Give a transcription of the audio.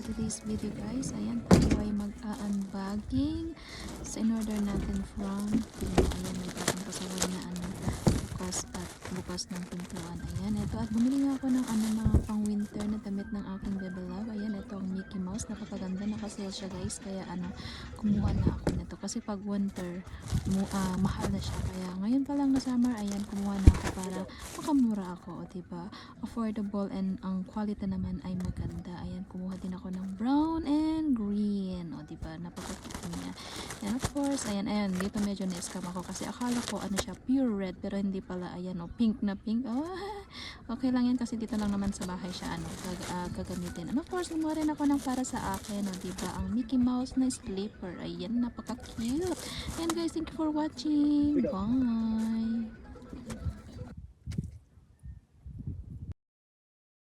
today's video guys, ayan, tayo ay mag-unbagging sa in-order natin from ayan, may batang pasaway na bukas ng pintuan. Ayan, ito, at bumili nga ako ng mga pang winter na damit ng aking bebe love. Ayan, ito ang Mickey Mouse, napakaganda, nakasale siya guys, kaya kumuha na ako nito kasi pag winter mahal na siya, kaya ngayon pa lang na summer, ayan, kumuha na ako para makamura ako, o diba, affordable, and ang quality naman ay maganda. Ayan, kumuha din ako ng brown and green, o diba, napakaganda niya. And of course, ayan, dito medyo na-scam ako kasi akala ko siya pure red, pero hindi pala. Ayan, pink na pink. Okay lang yan kasi dito lang naman sa bahay siya gagamitin. And of course, gumawa rin ako ng para sa akin, o diba, ang Mickey Mouse na slipper. Ayan, napaka cute. And guys, thank you for watching. Bye.